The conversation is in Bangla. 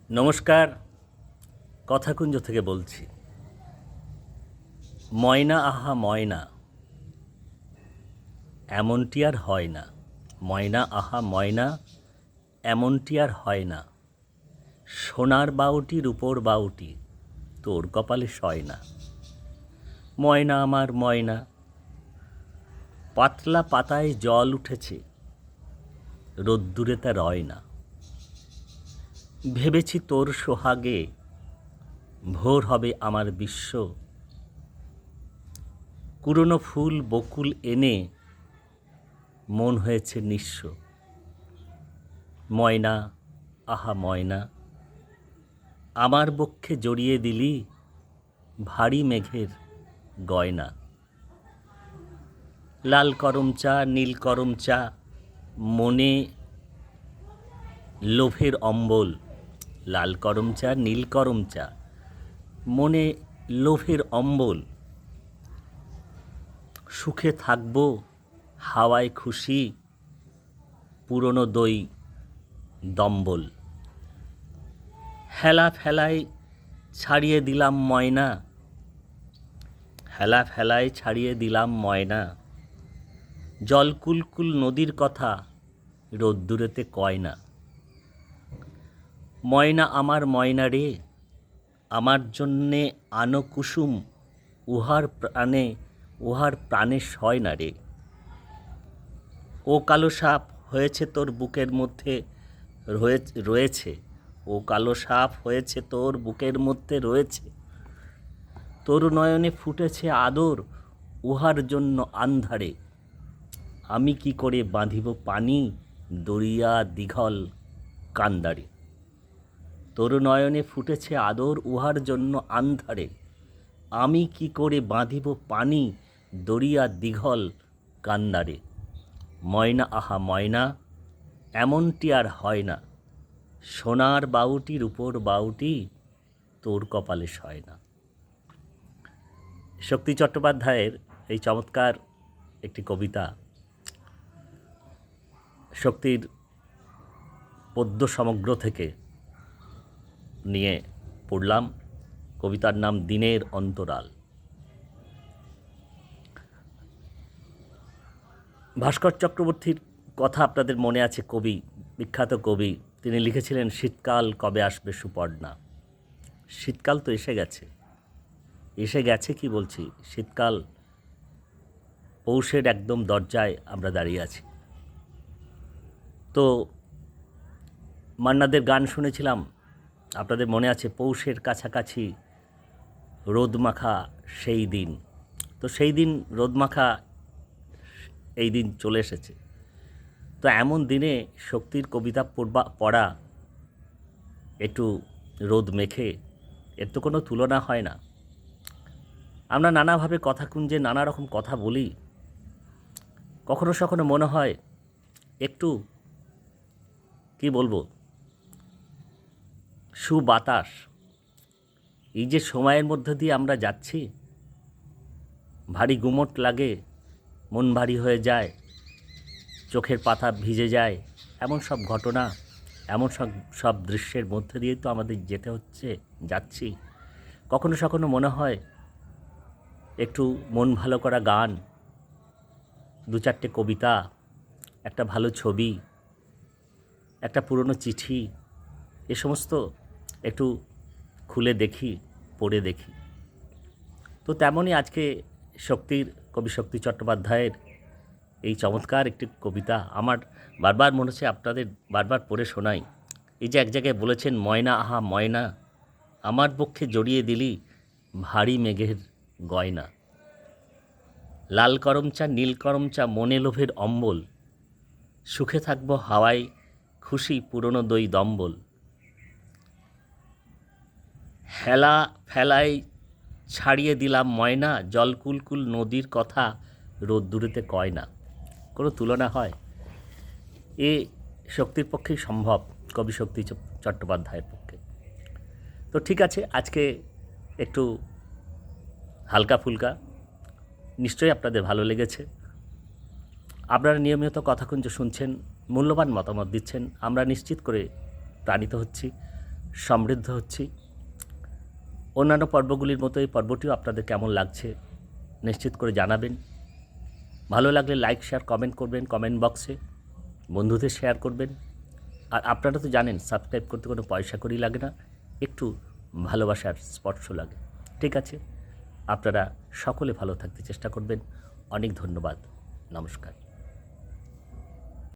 নমস্কার, কথাকুঞ্জ থেকে বলছি। ময়না আহা ময়না, এমনটি আর হয় না। ময়না আহা ময়না, এমনটি আর হয় না। সোনার বাউটি রূপোর বাউটি, তোর কপালে সয় না। ময়না আমার ময়না, পাতলা পাতায় জল উঠেছে, রোদ্দুরে তা রয় না। ভেবেছি তোর সোহাগে ভোর হবে আমার বিশ্ব, কুরনো ফুল বকুল এনে মন হয়েছে নিঃস্ব। ময়না আহা ময়না, আমার বক্ষে জড়িয়ে দিলি ভারী মেঘের গয়না। লাল করম চা নীল করম চা, মনে লোভের অম্বল। লাল করম চা নীল করম চা, মনে লোভের অম্বল। সুখে থাকবো হাওয়ায় খুশি, পুরনো দই দম্বল। হেলা ফেলায় ছাড়িয়ে দিলাম ময়না, হেলা ফেলায় ছাড়িয়ে দিলাম ময়না। জল কুলকুল নদীর কথা রোদ্দুরেতে কয় না। ময়না আমার ময়না রে, আমার জন্যে আনো কুসুম, উহার প্রাণে সয় না রে। ও কালো সাপ হয়েছে তোর বুকের মধ্যে রয়েছে, ও কালো সাপ হয়েছে তোর বুকের মধ্যে রয়েছে। তোর নয়নে ফুটেছে আদর, উহার জন্য আন্ধারে। আমি কি করে বাঁধিব পানি দরিয়া দীঘল কান্দারে। তোর নয়নে ফুটেছে আদর, উহার জন্য আন্ধারে। আমি কি করে বাঁধিব পানি দরিয়া দীঘল কান্দারে। ময়না আহা ময়না, এমনটি আর হয় না। সোনার বাউটির উপর বাউটি, তোর কপালে সয় না। শক্তি চট্টোপাধ্যায়ের এই চমৎকার একটি কবিতা শক্তির পদ্য সমগ্র থেকে নিয়ে পড়লাম। কবিতার নাম দিনের অন্তরাল। ভাস্কর চক্রবর্তীর কথা আপনাদের মনে আছে, কবি, বিখ্যাত কবি। তিনি লিখেছিলেন, শীতকাল কবে আসবে সুপর্ণা। শীতকাল তো এসে গেছে, এসে গেছে কি বলছি, শীতকাল পৌষের একদম দরজায় আমরা দাঁড়িয়ে আছি। তো মান্নাদের গান শুনেছিলাম, আপনাদের মনে আছে, পৌষের কাছাকাছি রোদমাখা সেই দিন। তো সেই দিন রোদমাখা এই দিন চলে এসেছে। তো এমন দিনে শক্তির কবিতা পড়া, একটু রোদ মেখে, এর তো কোনো তুলনা হয় না। আমরা নানাভাবে কথাকুঞ্জে নানা রকম কথা বলি। কখনো সখনো মনে হয় একটু, কি বলবো, সুবাতাস, এই যে সময়ের মধ্যে দিয়ে আমরা যাচ্ছি, ভারী গুমোট লাগে, মন ভারী হয়ে যায়, চোখের পাতা ভিজে যায়, এমন সব ঘটনা, এমন সব দৃশ্যের মধ্যে দিয়ে তো আমাদের যেতে হচ্ছে, যাচ্ছি। কখনো সখনো মনে হয় একটু মন ভালো করা গান, দু চারটে কবিতা, একটা ভালো ছবি, একটা পুরনো চিঠি, এ সমস্ত একটু খুলে দেখি, পড়ে দেখি। তো তেমনই আজকে কবি শক্তি চট্টোপাধ্যায়ের এই চমৎকার একটি কবিতা আমার বারবার মনে হচ্ছে আপনাদের বারবার পড়ে শোনাই। এই যে এক জায়গায় বলেছেন, ময়না আহা ময়না, আমার পক্ষে জড়িয়ে দিলি ভারী মেঘের গয়না। লাল করম চা নীল করম চা, মনে লোভের অম্বল। সুখে থাকবো হাওয়ায় খুশি, পুরনো দই দম্বল। হেলা ফেলায় ছাড়িয়ে দিলাম ময়না, জল কুলকুল নদীর কথা রোদ্দুরেতে কয় না। কোনো তুলনা হয়? এ শক্তির পক্ষেই সম্ভব, কবি শক্তি চট্টোপাধ্যায়ের পক্ষে। তো ঠিক আছে, আজকে একটু হালকা ফুলকা, নিশ্চয়ই আপনাদের ভালো লেগেছে। আপনারা নিয়মিত কথাকুঞ্জ শুনছেন, মূল্যবান মতামত দিচ্ছেন, আমরা নিশ্চিত করে প্রাণিত হচ্ছি। সমৃদ্ধ হচ্ছি। অন্যান্য পর্বগুলির মতো এই পর্বটিও আপনাদের কেমন লাগছে নিশ্চিত করে জানাবেন। ভালো লাগলে লাইক, শেয়ার, কমেন্ট করবেন কমেন্ট বক্সে, বন্ধুদের শেয়ার করবেন। আর আপনারা তো জানেন সাবস্ক্রাইব করতে কোনো পয়সা করেই লাগে না, একটু ভালোবাসার স্পর্শ লাগে। ঠিক আছে, আপনারা সকলে ভালো থাকতে চেষ্টা করবেন। অনেক ধন্যবাদ, নমস্কার।